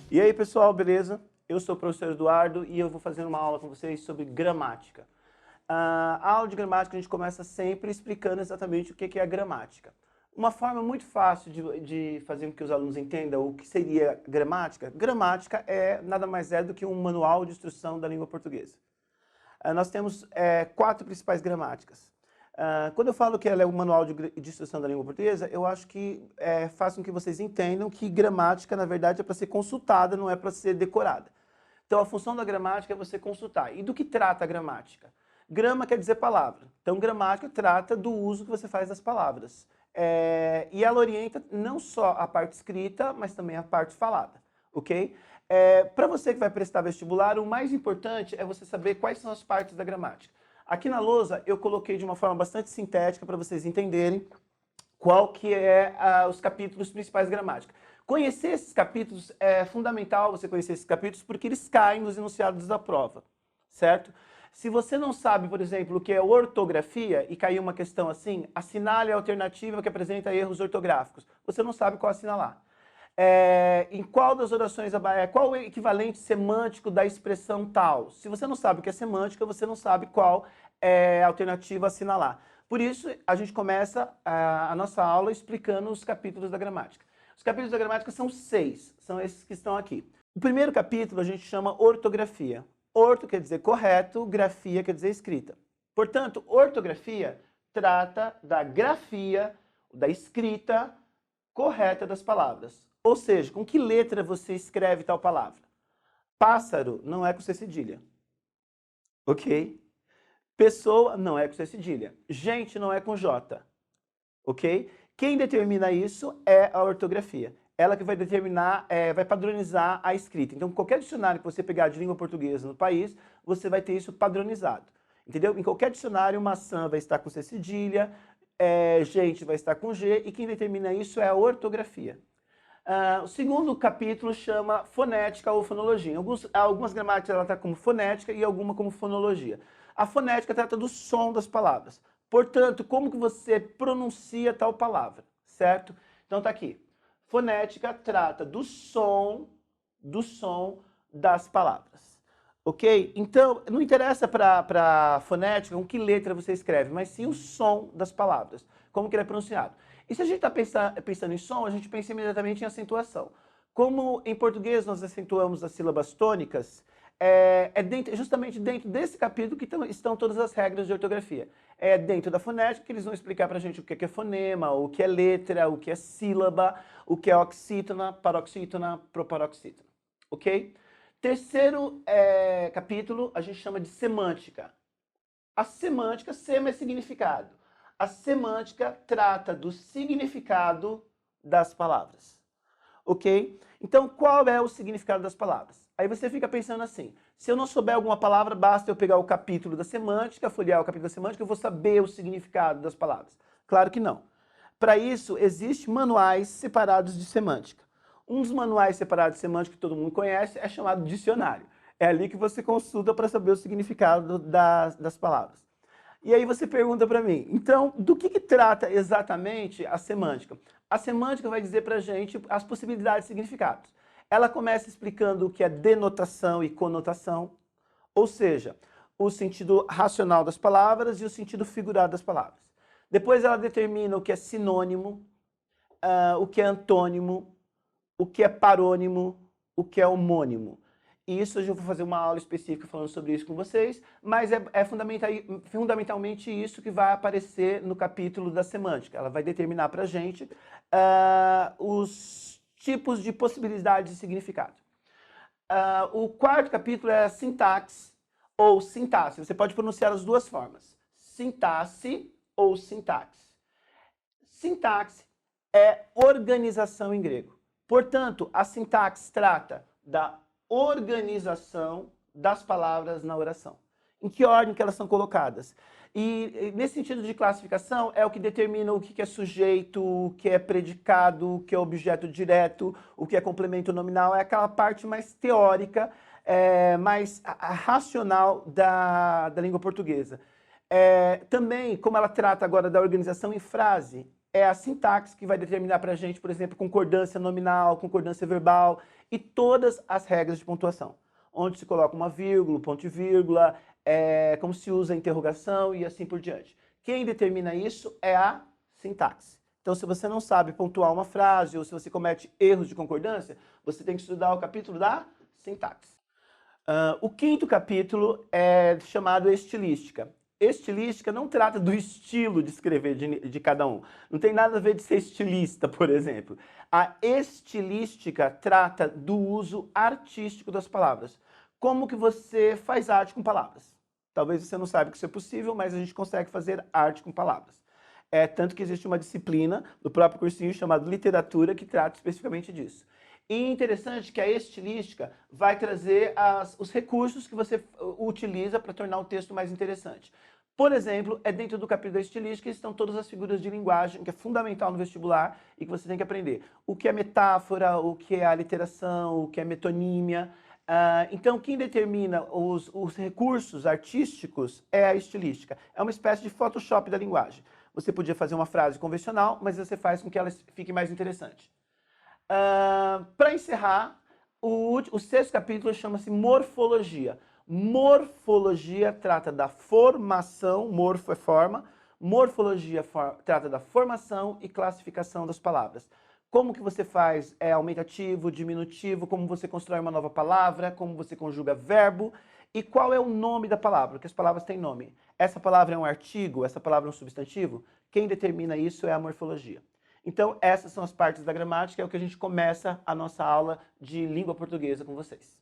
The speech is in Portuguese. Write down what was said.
E aí, pessoal, beleza? Eu sou o professor Eduardo e eu vou fazer uma aula com vocês sobre gramática. A aula de gramática a gente começa sempre explicando exatamente o que é a gramática. Uma forma muito fácil de fazer com que os alunos entendam o que seria gramática. Gramática nada mais é do que um manual de instrução da língua portuguesa. Nós temos 4 principais gramáticas. Quando eu falo que ela é um manual de instrução da língua portuguesa, eu acho que faz com que vocês entendam que gramática, na verdade, é para ser consultada, não é para ser decorada. Então, a função da gramática é você consultar. E do que trata a gramática? Grama quer dizer palavra. Então, gramática trata do uso que você faz das palavras. E ela orienta não só a parte escrita, mas também a parte falada, ok? Para você que vai prestar vestibular, o mais importante é você saber quais são as partes da gramática. Aqui na lousa eu coloquei de uma forma bastante sintética para vocês entenderem qual que os capítulos principais da gramática. Conhecer esses capítulos é fundamental, você conhecer esses capítulos, porque eles caem nos enunciados da prova, certo? Se você não sabe, por exemplo, o que é ortografia, e caiu uma questão assim, assinale a alternativa que apresenta erros ortográficos, você não sabe qual assinalar. Em qual das orações, qual o equivalente semântico da expressão tal? Se você não sabe o que é semântica, você não sabe qual é a alternativa a assinalar. Por isso, a gente começa a nossa aula explicando os capítulos da gramática. Os capítulos da gramática são 6, são esses que estão aqui. O primeiro capítulo a gente chama ortografia. Orto quer dizer correto, grafia quer dizer escrita. Portanto, ortografia trata da grafia, da escrita correta das palavras. Ou seja, com que letra você escreve tal palavra? Pássaro não é com C cedilha. Ok? Pessoa não é com C cedilha. Gente não é com J. Ok? Quem determina isso é a ortografia. Ela que vai determinar, vai padronizar a escrita. Então, qualquer dicionário que você pegar de língua portuguesa no país, você vai ter isso padronizado. Entendeu? Em qualquer dicionário, maçã vai estar com C cedilha, gente vai estar com G, e quem determina isso é a ortografia. O segundo capítulo chama fonética ou fonologia. Algumas gramáticas ela está como fonética e alguma como fonologia. A fonética trata do som das palavras. Portanto, como que você pronuncia tal palavra, certo? Então tá aqui. Fonética trata do som das palavras. Ok? Então, não interessa para fonética com que letra você escreve, mas sim o som das palavras, como que ele é pronunciado. E se a gente está pensando em som, a gente pensa imediatamente em acentuação. Como em português nós acentuamos as sílabas tônicas, justamente dentro desse capítulo que estão todas as regras de ortografia. É dentro da fonética que eles vão explicar para a gente o que é fonema, o que é letra, o que é sílaba, o que é oxítona, paroxítona, proparoxítona. Ok? Terceiro capítulo a gente chama de semântica. A semântica, sema é significado. A semântica trata do significado das palavras. Ok? Então, qual é o significado das palavras? Aí você fica pensando assim, se eu não souber alguma palavra, basta eu pegar o capítulo da semântica, folhear o capítulo da semântica, eu vou saber o significado das palavras. Claro que não. Para isso, existem manuais separados de semântica. Um dos manuais separados de semântica que todo mundo conhece é chamado dicionário. É ali que você consulta para saber o significado das palavras. E aí você pergunta para mim, então, do que trata exatamente a semântica? A semântica vai dizer para a gente as possibilidades de significados. Ela começa explicando o que é denotação e conotação, ou seja, o sentido racional das palavras e o sentido figurado das palavras. Depois ela determina o que é sinônimo, o que é antônimo, o que é parônimo, o que é homônimo. E isso eu vou fazer uma aula específica falando sobre isso com vocês, mas fundamentalmente isso que vai aparecer no capítulo da semântica. Ela vai determinar para a gente os tipos de possibilidades de significado. O quarto capítulo é a sintaxe ou sintaxe. Você pode pronunciar as duas formas, sintaxe ou sintaxe. Sintaxe é organização em grego. Portanto, a sintaxe trata da organização das palavras na oração. Em que ordem que elas são colocadas. E nesse sentido de classificação é o que determina o que é sujeito, o que é predicado, o que é objeto direto, o que é complemento nominal. É aquela parte mais teórica, mais racional da língua portuguesa. Também, como ela trata agora da organização em frase, é a sintaxe que vai determinar para a gente, por exemplo, concordância nominal, concordância verbal. e todas as regras de pontuação. Onde se coloca uma vírgula, ponto e vírgula, como se usa a interrogação e assim por diante. Quem determina isso é a sintaxe. Então, se você não sabe pontuar uma frase ou se você comete erros de concordância, você tem que estudar o capítulo da sintaxe. O quinto capítulo é chamado estilística. Estilística não trata do estilo de escrever de cada um. Não tem nada a ver de ser estilista, por exemplo. A estilística trata do uso artístico das palavras. Como que você faz arte com palavras? Talvez você não saiba que isso é possível, mas a gente consegue fazer arte com palavras. Tanto que existe uma disciplina do próprio cursinho chamada literatura que trata especificamente disso. E interessante que a estilística vai trazer os recursos que você utiliza para tornar o texto mais interessante. Por exemplo, dentro do capítulo da estilística estão todas as figuras de linguagem, que é fundamental no vestibular e que você tem que aprender. O que é metáfora, o que é aliteração, o que é metonímia. Então, quem determina os recursos artísticos é a estilística. É uma espécie de Photoshop da linguagem. Você podia fazer uma frase convencional, mas você faz com que ela fique mais interessante. Para encerrar, o sexto capítulo chama-se Morfologia. Morfologia trata da formação, morfo é forma, morfologia trata da formação e classificação das palavras. Como que você faz aumentativo, diminutivo, como você constrói uma nova palavra, como você conjuga verbo e qual é o nome da palavra, porque as palavras têm nome. Essa palavra é um artigo, essa palavra é um substantivo? Quem determina isso é a morfologia. Então, essas são as partes da gramática, é o que a gente começa a nossa aula de língua portuguesa com vocês.